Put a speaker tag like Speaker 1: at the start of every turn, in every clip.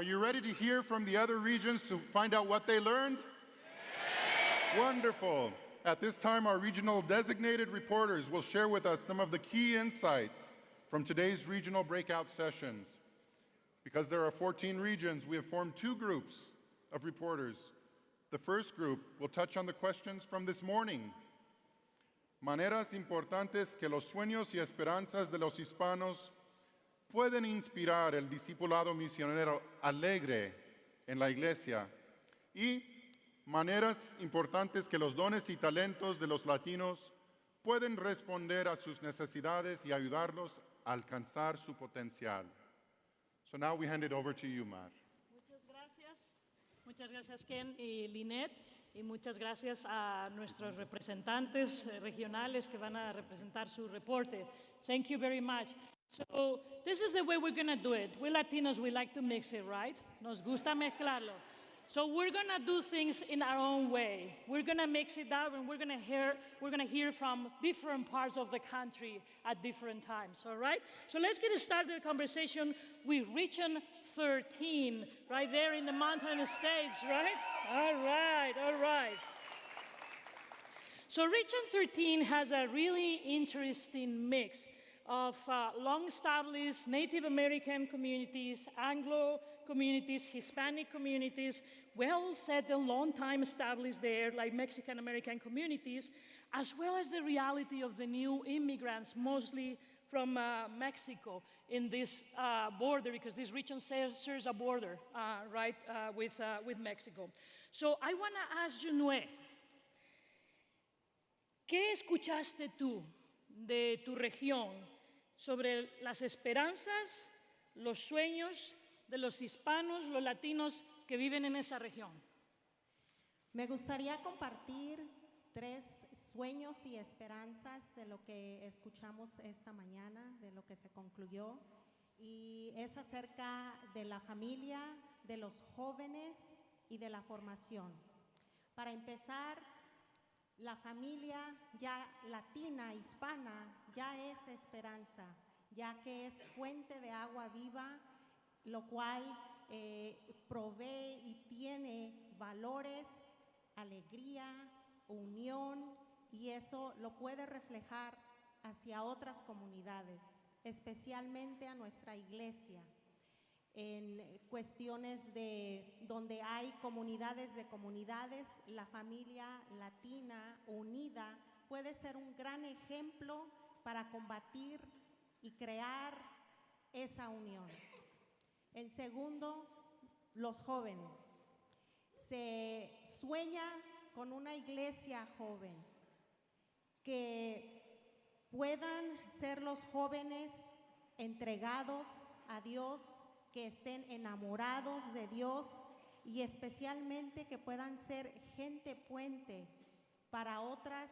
Speaker 1: Are you ready to hear from the other regions to find out what they learned? Wonderful. At this time, our regional designated reporters will share with us some of the key insights from today's regional breakout sessions. Because there are 14 regions, we have formed two groups of reporters. The first group will touch on the questions from this morning. Maneras importantes que los sueños y esperanzas de los hispanos pueden inspirar el discipulado misionero alegre en la iglesia y maneras importantes que los dones y talentos de los latinos pueden responder a sus necesidades y ayudarlos a alcanzar su potencial. So now we hand it over to you, Mar.
Speaker 2: Muchas gracias. Muchas gracias, Ken y Lynette. Y muchas gracias a nuestros representantes regionales que van a representar su reporte. Thank you very much. So this is the way we're going to do it. We Latinos, we like to mix it, right? Nos gusta mezclarlo. So we're going to do things in our own way. We're going to mix it up, and we're going to hear from different parts of the country at different times, all right? So let's get started the conversation with Region 13, right there in the Mountain States, right? All right, all right. So Region 13 has a really interesting mix of long-established Native American communities, Anglo communities, Hispanic communities, well-settled, long-time established there, like Mexican-American communities, as well as the reality of the new immigrants, mostly from Mexico in this border, because this region serves a border, right, with Mexico. So I want to ask Junue, ¿qué escuchaste tú de tu región sobre las esperanzas, los sueños de los hispanos, los latinos que viven en esa región?
Speaker 3: Me gustaría compartir 3 sueños y esperanzas de lo que escuchamos esta mañana, de lo que se concluyó, y es acerca de la familia, de los jóvenes y de la formación. Para empezar, la familia ya latina, hispana, ya es esperanza, ya que es fuente de agua viva, lo cual provee y tiene valores, alegría, unión, y eso lo puede reflejar hacia otras comunidades, especialmente a nuestra iglesia, en cuestiones de donde hay comunidades de comunidades. La familia latina unida puede ser un gran ejemplo para combatir y crear esa unión. En segundo, los jóvenes. Se sueña con una iglesia joven, que puedan ser los jóvenes entregados a Dios, que estén enamorados de Dios y especialmente que puedan ser gente puente para otras,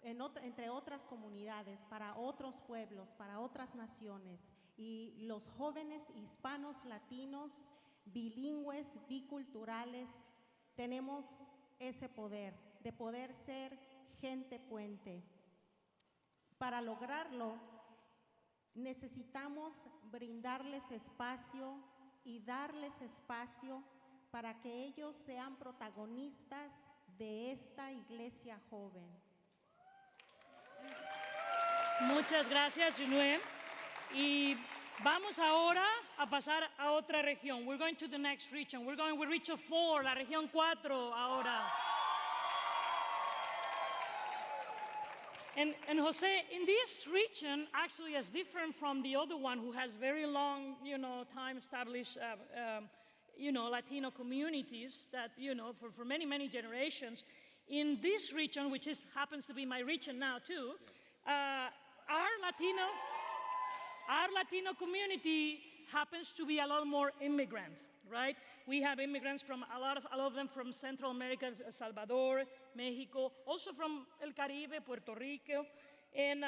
Speaker 3: entre otras comunidades, para otros pueblos, para otras naciones. Y los jóvenes hispanos, latinos, bilingües, biculturales, tenemos ese poder de poder ser gente puente. Para lograrlo, necesitamos brindarles espacio y darles espacio para que ellos sean protagonistas de esta iglesia joven.
Speaker 2: Muchas gracias, Junue. Y vamos ahora a pasar a otra región. We're going to the next region. We're going with Region 4, la región 4 ahora. And Jose, in this region, actually is different from the other one who has very long, time established, Latino communities that, for many, many generations. In this region, which happens to be my region now too, our Latino community happens to be a lot more immigrant, right? We have immigrants from a lot of them from Central America, El Salvador, Mexico, also from El Caribe, Puerto Rico, and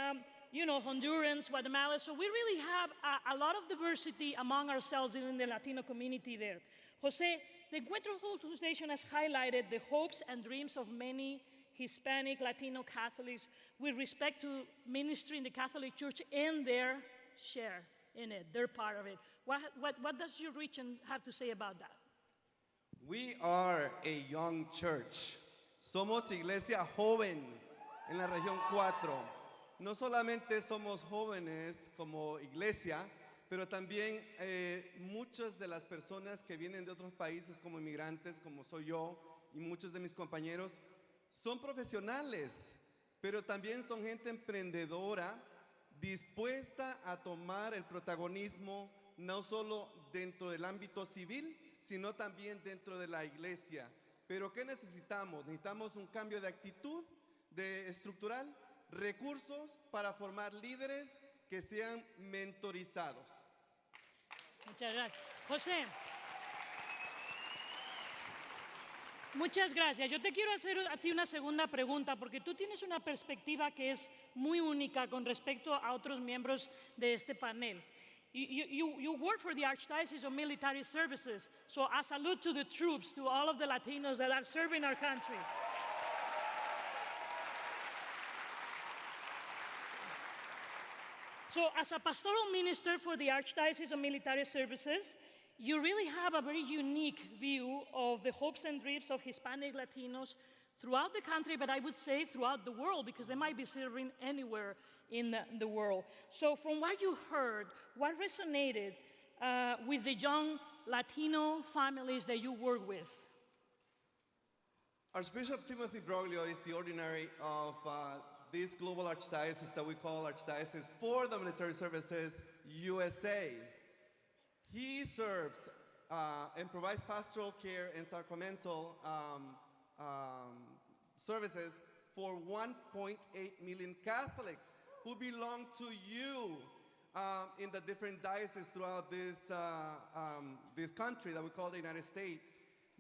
Speaker 2: Hondurans, Guatemala. So we really have a lot of diversity among ourselves in the Latino community there. Jose, the Encuentro Juntos Nation has highlighted the hopes and dreams of many Hispanic, Latino Catholics with respect to ministry in the Catholic Church and their share in it. They're part of it. What does your region have to say about that?
Speaker 4: We are a young church. Somos iglesia joven en la región 4. No solamente somos jóvenes como iglesia, pero también muchas de las personas que vienen de otros países como inmigrantes, como soy yo, y muchos de mis compañeros, son profesionales, pero también son gente emprendedora, dispuesta a tomar el protagonismo no solo dentro del ámbito civil, sino también dentro de la iglesia. Pero ¿qué necesitamos? Necesitamos un cambio de actitud estructural, recursos para formar líderes que sean mentorizados.
Speaker 2: Muchas gracias. José, muchas gracias. Yo te quiero hacer a ti una segunda pregunta, porque tú tienes una perspectiva que es muy única con respecto a otros miembros de este panel. You work for the Archdiocese of Military Services, so a salute to the troops, to all of the Latinos that are serving our country. So as a pastoral minister for the Archdiocese of Military Services, you really have a very unique view of the hopes and dreams of Hispanic Latinos throughout the country, but I would say throughout the world, because they might be serving anywhere in the world. So from what you heard, what resonated with the young Latino families that you work with?
Speaker 4: Archbishop Timothy Broglio is the ordinary of this global archdiocese that we call Archdiocese for the Military Services USA. He serves and provides pastoral care and sacramental services for 1.8 million Catholics who belong to you in the different dioceses throughout this country that we call the United States.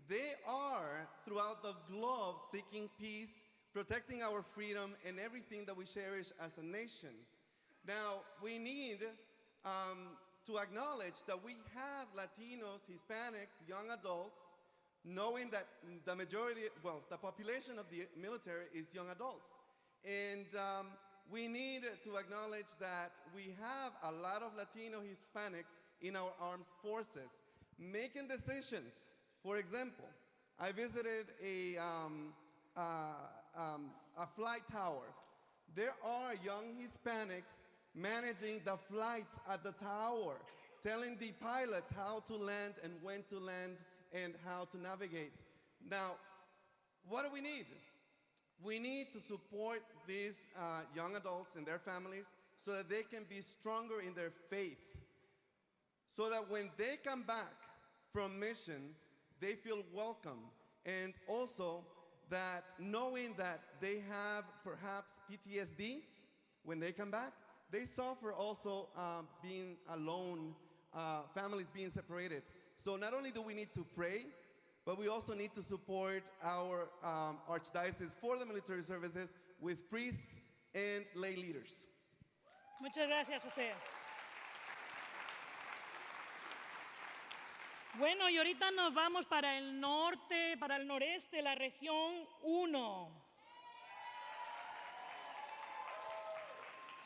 Speaker 4: They are throughout the globe seeking peace, protecting our freedom and everything that we cherish as a nation. Now, we need to acknowledge that we have Latinos, Hispanics, young adults, knowing that the majority, well, the population of the military is young adults. And we need to acknowledge that we have a lot of Latino Hispanics in our armed forces making decisions. For example, I visited a flight tower. There are young Hispanics managing the flights at the tower, telling the pilots how to land and when to land and how to navigate. Now, what do we need? We need to support these young adults and their families so that they can be stronger in their faith, so that when they come back from mission, they feel welcome, and also that knowing that they have perhaps PTSD when they come back, they suffer also being alone, families being separated. So not only do we need to pray, but we also need to support our Archdiocese for the Military Services with priests and lay leaders.
Speaker 2: Muchas gracias, José. Bueno, y ahorita nos vamos para el norte, para el noreste, la región 1.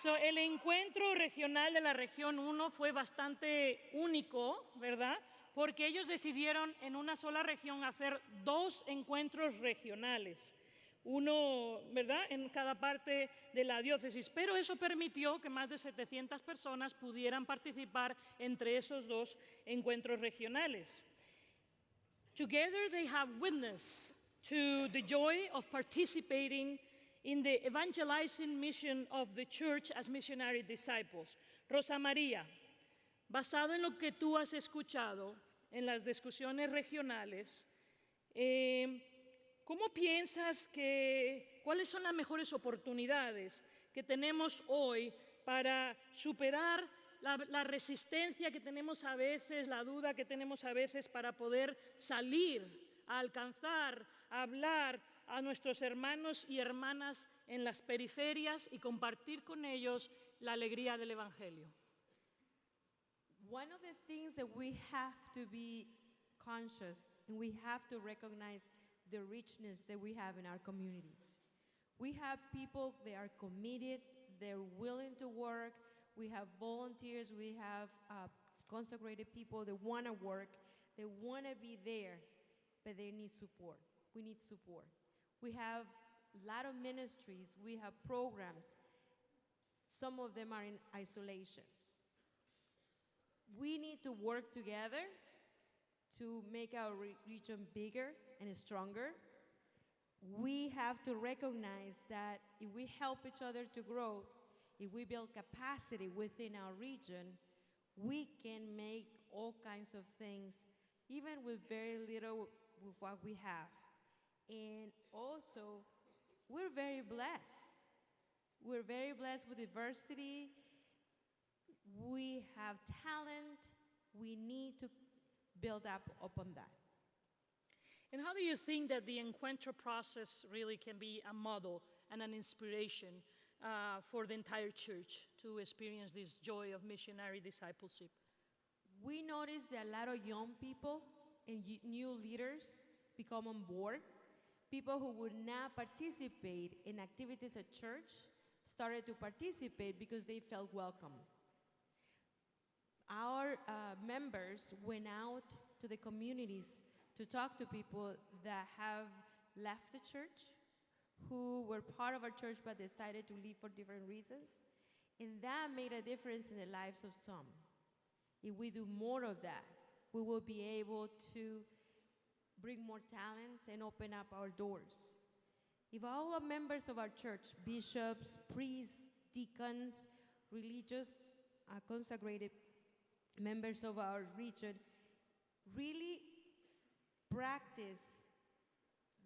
Speaker 2: So, el encuentro regional de la región 1 fue bastante único, ¿verdad? Porque ellos decidieron en una sola región hacer 2 encuentros regionales. Uno, ¿verdad?, en cada parte de la diócesis, pero eso permitió que más de 700 personas pudieran participar entre esos 2 encuentros regionales. Together they have witnessed to the joy of participating in the evangelizing mission of the church as missionary disciples. Rosa María, basado en lo que tú has escuchado en las discusiones regionales, ¿cómo piensas cuáles son las mejores oportunidades que tenemos hoy para superar la resistencia que tenemos a veces, la duda que tenemos a veces para poder salir, a alcanzar, a hablar a nuestros hermanos y hermanas en las periferias y compartir con ellos la alegría del Evangelio?
Speaker 5: One of the things that we have to be conscious and we have to recognize the richness that we have in our communities. We have people, they are committed, they're willing to work. We have volunteers, we have consecrated people that want to work, they want to be there, but they need support. We need support. We have a lot of ministries, we have programs. Some of them are in isolation. We need to work together to make our region bigger and stronger. We have to recognize that if we help each other to grow, if we build capacity within our region, we can make all kinds of things, even with very little with what we have. And also, we're very blessed. We're very blessed with diversity. We have talent. We need to build up upon that.
Speaker 2: And how do you think that the Encuentro process really can be a model and an inspiration for the entire church to experience this joy of missionary discipleship?
Speaker 5: We noticed that a lot of young people and new leaders become on board. People who would not participate in activities at church started to participate because they felt welcome. Our members went out to the communities to talk to people that have left the church, who were part of our church but decided to leave for different reasons. And that made a difference in the lives of some. If we do more of that, we will be able to bring more talents and open up our doors. If all the members of our church, bishops, priests, deacons, religious, consecrated members of our region, really practice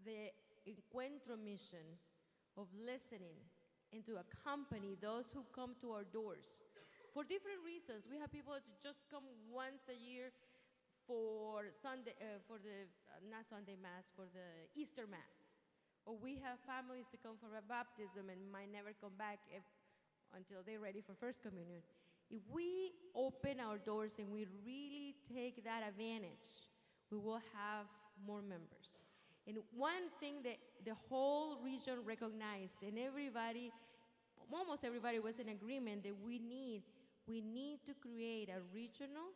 Speaker 5: the Encuentro mission of listening and to accompany those who come to our doors for different reasons. We have people to just come once a year for Sunday, for the not Sunday Mass, for the Easter Mass. Or we have families to come for a baptism and might never come back until they're ready for First Communion. If we open our doors and we really take that advantage, we will have more members. And one thing that the whole region recognized, and everybody, almost everybody was in agreement that we need to create a regional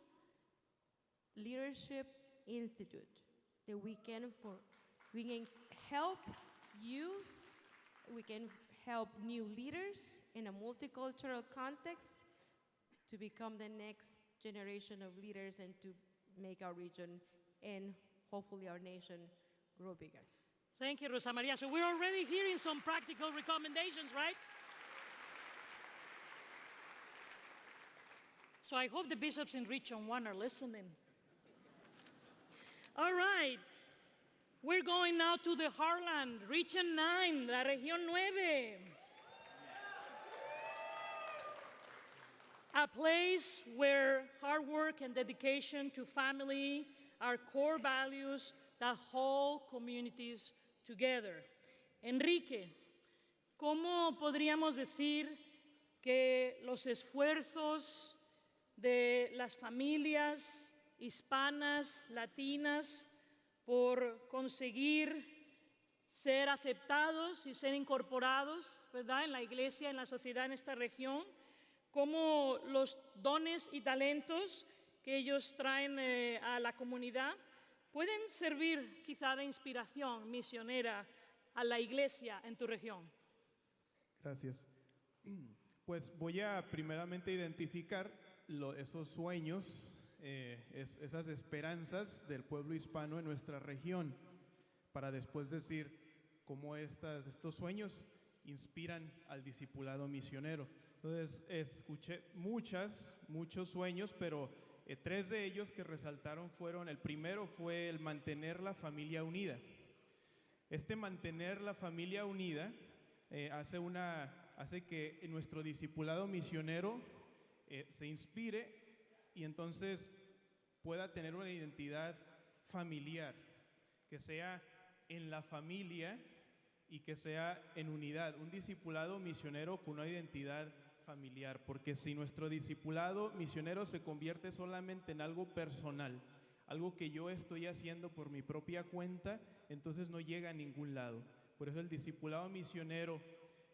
Speaker 5: leadership institute that we can help youth, we can help new leaders in a multicultural context to become the next generation of leaders and to make our region and hopefully our nation grow bigger.
Speaker 2: Thank you, Rosa Maria. So we're already hearing some practical recommendations, right? So I hope the bishops in Region 1 are listening. All right. We're going now to the Heartland, Region 9, la Región 9. A place where hard work and dedication to family are core values that hold communities together. Enrique, ¿cómo podríamos decir que los esfuerzos de las familias hispanas, latinas, por conseguir ser aceptados y ser incorporados, ¿verdad?, en la iglesia, en la sociedad, en esta región, cómo los dones y talentos que ellos traen a la comunidad pueden servir quizá de inspiración misionera a la iglesia en tu región.
Speaker 6: Gracias. Pues voy a primeramente identificar esos sueños, esas esperanzas del pueblo hispano en nuestra región, para después decir cómo estos sueños inspiran al discipulado misionero. Entonces escuché muchos sueños, pero 3 de ellos que resaltaron fueron: el primero fue el mantener la familia unida. Mantener la familia unida hace que nuestro discipulado misionero se inspire y entonces pueda tener una identidad familiar, que sea en la familia y que sea en unidad, un discipulado misionero con una identidad familiar, porque si nuestro discipulado misionero se convierte solamente en algo personal, algo que yo estoy haciendo por mi propia cuenta, entonces no llega a ningún lado. Por eso el discipulado misionero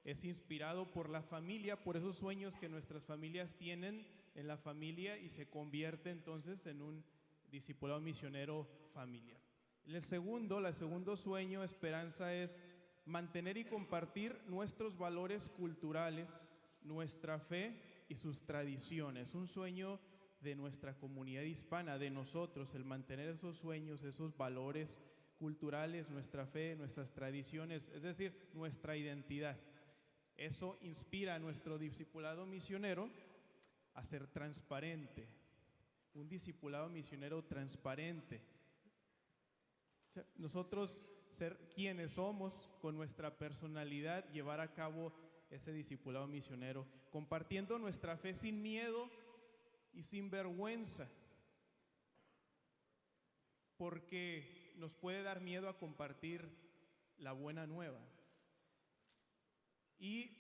Speaker 6: es inspirado por la familia, por esos sueños que nuestras familias tienen en la familia y se convierte entonces en un discipulado misionero familiar. El segundo sueño, esperanza, es mantener y compartir nuestros valores culturales, nuestra fe y sus tradiciones. Un sueño de nuestra comunidad hispana, de nosotros, el mantener esos sueños, esos valores culturales, nuestra fe, nuestras tradiciones, es decir, nuestra identidad. Eso inspira a nuestro discipulado misionero a ser transparente, un discipulado misionero transparente. O sea, nosotros ser quienes somos con nuestra personalidad, llevar a cabo ese discipulado misionero, compartiendo nuestra fe sin miedo y sin vergüenza, porque nos puede dar miedo a compartir la buena nueva. Y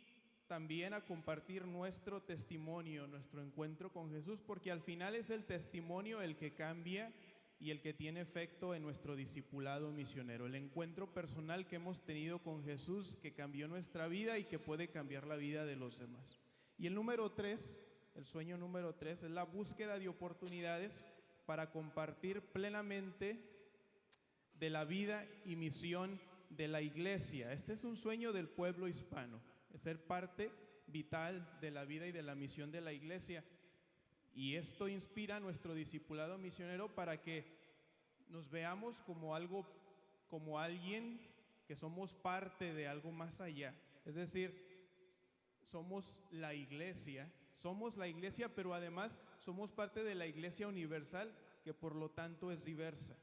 Speaker 6: también a compartir nuestro testimonio, nuestro encuentro con Jesús, porque al final es el testimonio el que cambia y el que tiene efecto en nuestro discipulado misionero. El encuentro personal que hemos tenido con Jesús, que cambió nuestra vida y que puede cambiar la vida de los demás. Y el sueño número 3, es la búsqueda de oportunidades para compartir plenamente de la vida y misión de la iglesia. Este es un sueño del pueblo hispano, es ser parte vital de la vida y de la misión de la iglesia. Y esto inspira a nuestro discipulado misionero para que nos veamos como alguien que somos parte de algo más allá. Es decir, somos la iglesia, pero además somos parte de la iglesia universal, que por lo tanto es diversa.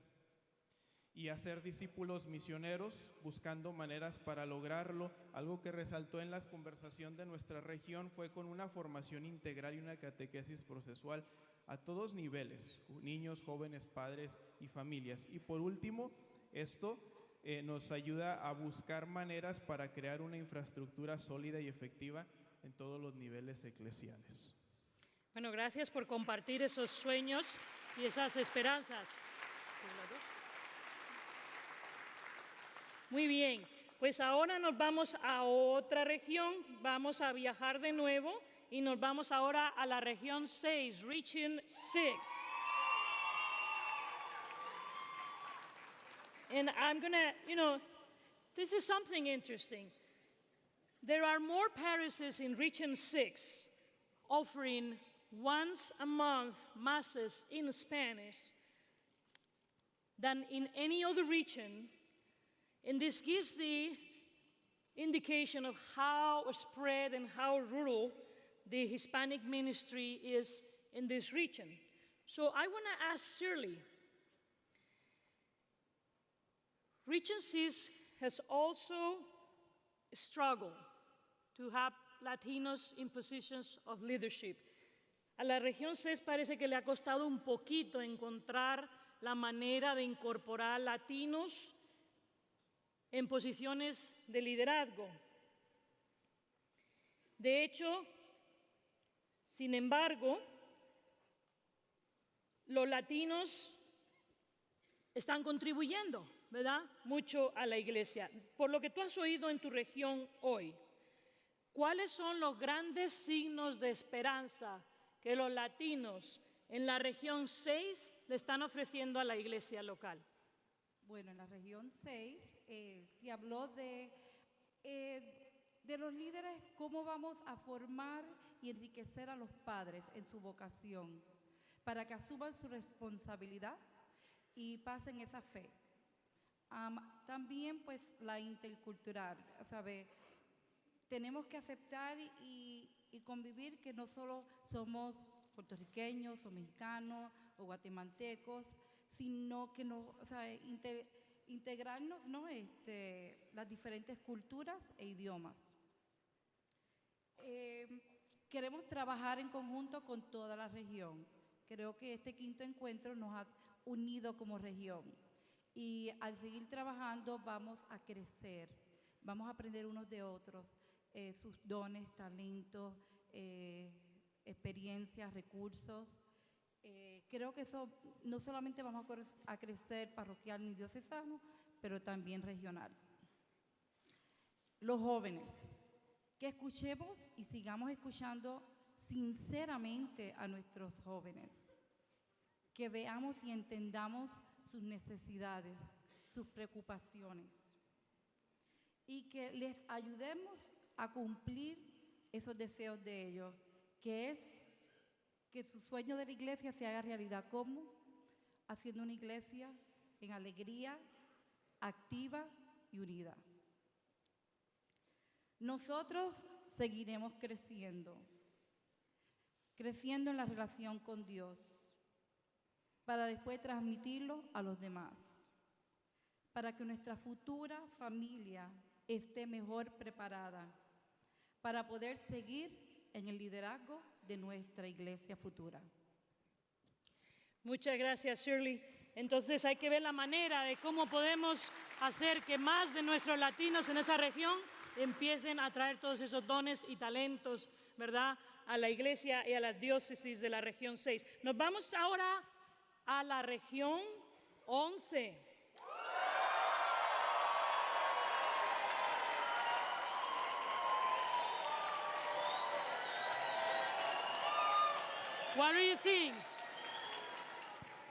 Speaker 6: Y hacer discípulos misioneros, buscando maneras para lograrlo. Algo que resaltó en la conversación de nuestra región fue con una formación integral y una catequesis procesual a todos niveles, niños, jóvenes, padres y familias. Y por último, esto nos ayuda a buscar maneras para crear una infraestructura sólida y efectiva en todos los niveles eclesiales.
Speaker 2: Bueno, gracias por compartir esos sueños y esas esperanzas. Muy bien, pues ahora nos vamos a otra región, vamos a viajar de nuevo y nos vamos ahora a la región 6, Region 6. And I'm gonna, this is something interesting. There are more parishes in Region 6 offering once a month masses in Spanish than in any other region. And this gives the indication of how spread and how rural the Hispanic ministry is in this region. So I want to ask Shirley, Region 6 has also struggled to have Latinos in positions of leadership. A la región 6 parece que le ha costado un poquito encontrar la manera de incorporar latinos en posiciones de liderazgo. De hecho, sin embargo, los latinos están contribuyendo, ¿verdad?, mucho a la iglesia. Por lo que tú has oído en tu región hoy, ¿cuáles son los grandes signos de esperanza que los latinos en la región 6 le están ofreciendo a la iglesia local?
Speaker 7: Bueno, en la región 6 se habló de los líderes, cómo vamos a formar y enriquecer a los padres en su vocación, para que asuman su responsabilidad y pasen esa fe. También pues la intercultural, tenemos que aceptar y convivir que no solo somos puertorriqueños o mexicanos o guatemaltecos, sino que integrarnos, ¿no?, las diferentes culturas e idiomas. Queremos trabajar en conjunto con toda la región. Creo que este quinto encuentro nos ha unido como región. Y al seguir trabajando vamos a crecer, vamos a aprender unos de otros, sus dones, talentos, experiencias, recursos. Creo que eso no solamente vamos a crecer parroquial ni diocesano, pero también regional. Los jóvenes. que escuchemos y sigamos escuchando sinceramente a nuestros jóvenes, que veamos y entendamos sus necesidades, sus preocupaciones y que les ayudemos a cumplir esos deseos de ellos, que es que su sueño de la iglesia se haga realidad. ¿Cómo? Haciendo una iglesia en alegría, activa y unida. Nosotros seguiremos creciendo en la relación con Dios, para después transmitirlo a los demás, para que nuestra futura familia esté mejor preparada, para poder seguir en el liderazgo de nuestra iglesia futura.
Speaker 2: Muchas gracias, Shirley. Entonces hay que ver la manera de cómo podemos hacer que más de nuestros latinos en esa región empiecen a traer todos esos dones y talentos, ¿verdad?, a la iglesia y a las diócesis de la región 6. Nos vamos ahora a la región 11. What do you think?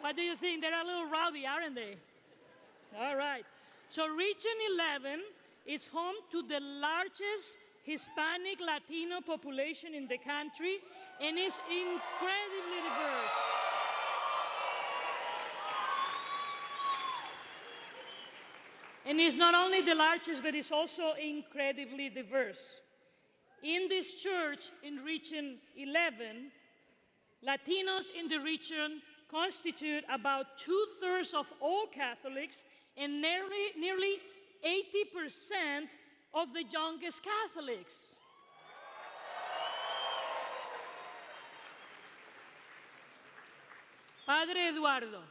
Speaker 2: What do you think? They're a little rowdy, aren't they? All right. So Region 11 is home to the largest Hispanic Latino population in the country and is incredibly diverse. And it's not only the largest, but it's also incredibly diverse. In this church in Region 11, Latinos in the region constitute about 2/3 of all Catholics and nearly 80% of the youngest Catholics. Padre Eduardo.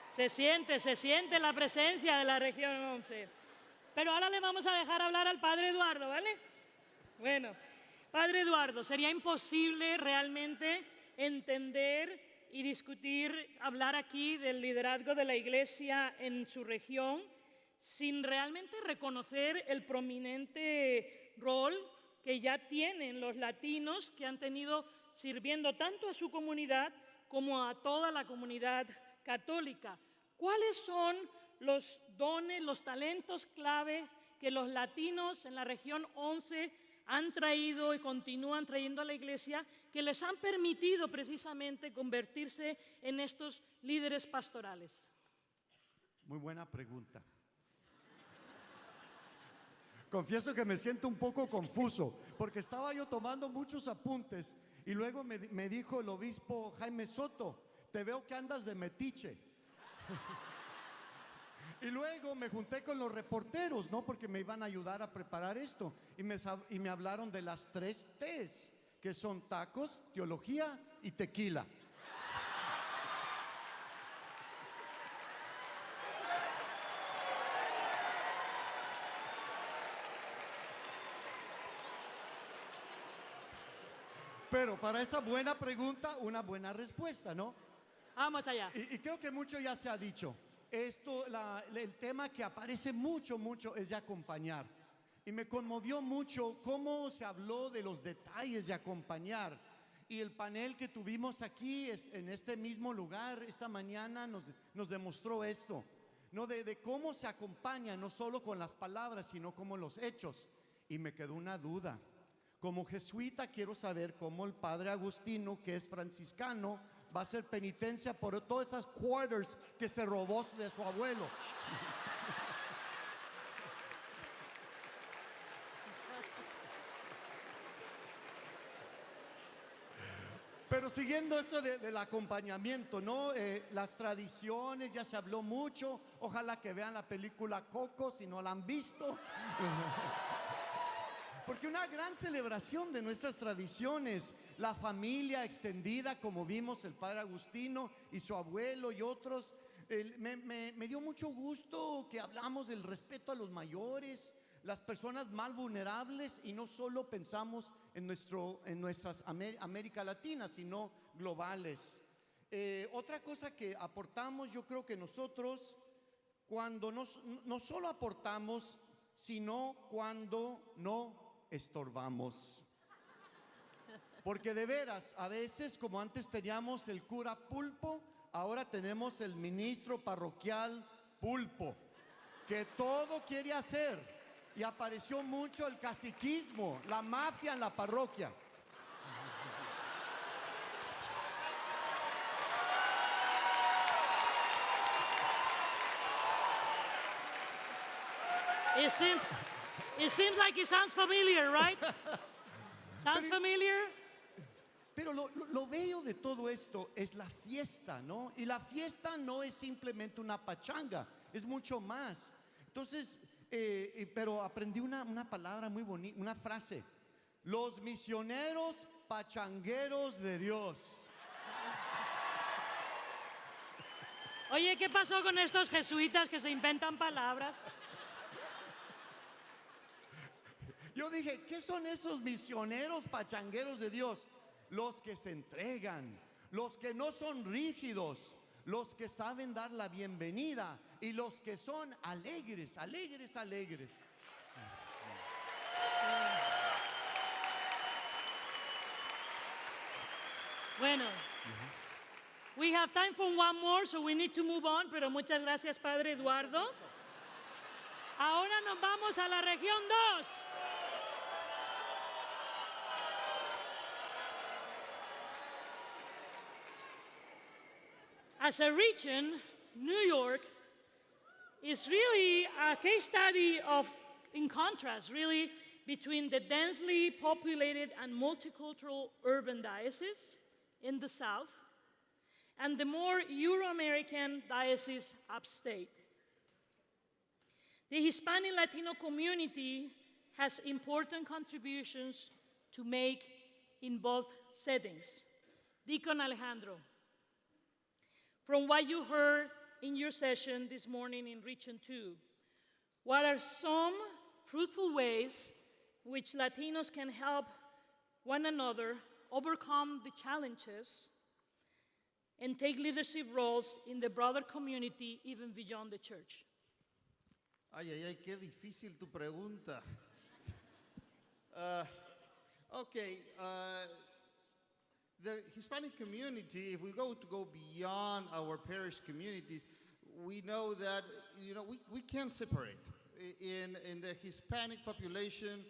Speaker 2: Se siente la presencia de la región 11. Pero ahora le vamos a dejar hablar al Padre Eduardo, ¿vale? Bueno, Padre Eduardo, sería imposible realmente entender y discutir, hablar aquí del liderazgo de la Iglesia en su región sin realmente reconocer el prominente rol que ya tienen los latinos que han tenido sirviendo tanto a su comunidad como a toda la comunidad católica. ¿Cuáles son los dones, los talentos clave que los latinos en la región 11 han traído y continúan trayendo a la iglesia, que les han permitido precisamente convertirse en estos líderes pastorales?
Speaker 8: Muy buena pregunta. Confieso que me siento un poco confuso, porque estaba yo tomando muchos apuntes y luego me dijo el obispo Jaime Soto, te veo que andas de metiche. Y luego me junté con los reporteros, ¿no? Porque me iban a ayudar a preparar esto. Y me hablaron de las 3 T's, que son tacos, teología y tequila. Pero para esa buena pregunta, una buena respuesta, ¿no?
Speaker 2: Vamos allá.
Speaker 8: Y creo que mucho ya se ha dicho. El tema que aparece mucho es de acompañar. Y me conmovió mucho cómo se habló de los detalles de acompañar. Y el panel que tuvimos aquí en este mismo lugar esta mañana nos demostró esto, ¿no? De cómo se acompaña, no solo con las palabras, sino como los hechos. Y me quedó una duda. Como jesuita quiero saber cómo el padre Agustino, que es franciscano, va a hacer penitencia por todas esas quarters que se robó de su abuelo. Pero siguiendo eso del acompañamiento, ¿no? Las tradiciones, ya se habló mucho. Ojalá que vean la película Coco si no la han visto. Porque una gran celebración de nuestras tradiciones, la familia extendida, como vimos el padre Agustino y su abuelo y otros, me dio mucho gusto que hablamos del respeto a los mayores, las personas más vulnerables, y no solo pensamos en nuestras América Latina, sino globales. Otra cosa que aportamos, yo creo que nosotros cuando no solo aportamos, sino cuando no estorbamos. Porque de veras, a veces, como antes teníamos el cura pulpo, ahora tenemos el ministro parroquial pulpo, que todo quiere hacer. Y apareció mucho el caciquismo, la mafia en la parroquia.
Speaker 2: It seems like it sounds familiar, right? Sounds familiar?
Speaker 8: Pero lo bello de todo esto es la fiesta, ¿no? Y la fiesta no es simplemente una pachanga, es mucho más. Entonces, pero aprendí una palabra muy bonita, una frase. Los misioneros pachangueros de Dios.
Speaker 2: Oye, ¿qué pasó con estos jesuitas que se inventan palabras?
Speaker 8: Yo dije, ¿qué son esos misioneros pachangueros de Dios? Los que se entregan, los que no son rígidos, los que saben dar la bienvenida y los que son alegres, alegres, alegres.
Speaker 2: Bueno, we have time for one more, so we need to move on, pero muchas gracias, Padre Eduardo. Ahora nos vamos a la región 2. As a region, New York is really a case study in contrast, really, between the densely populated and multicultural urban diocese in the south and the more Euro-American diocese upstate. The Hispanic Latino community has important contributions to make in both settings. Deacon Alejandro, from what you heard in your session this morning in Region 2, what are some fruitful ways in which Latinos can help one another overcome the challenges and take leadership roles in the broader community, even beyond the church?
Speaker 9: Ay, ay, ay, qué difícil tu pregunta. The Hispanic community, if we go beyond our parish communities, we know that, we can't separate. In the Hispanic population,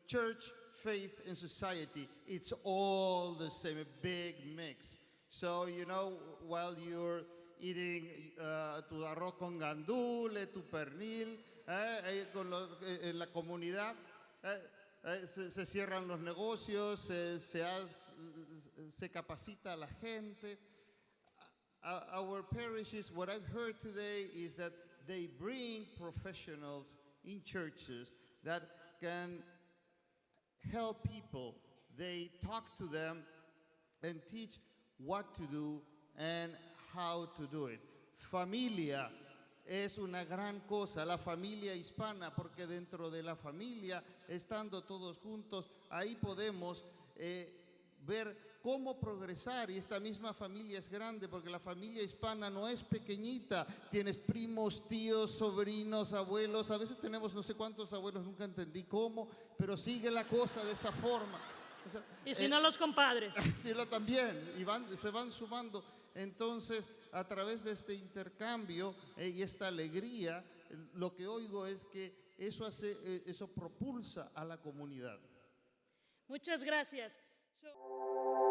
Speaker 9: church, faith, and society, it's all the same, a big mix. So, while you're eating tu arroz con gandule, tu pernil, en la comunidad, se cierran los negocios, se capacita a la gente. Our parishes, what I've heard today is that they bring professionals in churches that can help people. They talk to them and teach what to do and how to do it. Familia es una gran cosa, la familia hispana, porque dentro de la familia, estando todos juntos, ahí podemos ver cómo progresar. Y esta misma familia es grande, porque la familia hispana no es pequeñita. Tienes primos, tíos, sobrinos, abuelos. A veces tenemos no sé cuántos abuelos, nunca entendí cómo, pero sigue la cosa de esa forma. O sea,
Speaker 2: Y si no, los compadres.
Speaker 9: Sí, lo también, y se van sumando. Entonces, a través de este intercambio y esta alegría, lo que oigo es que eso propulsa a la comunidad.
Speaker 2: Muchas gracias. So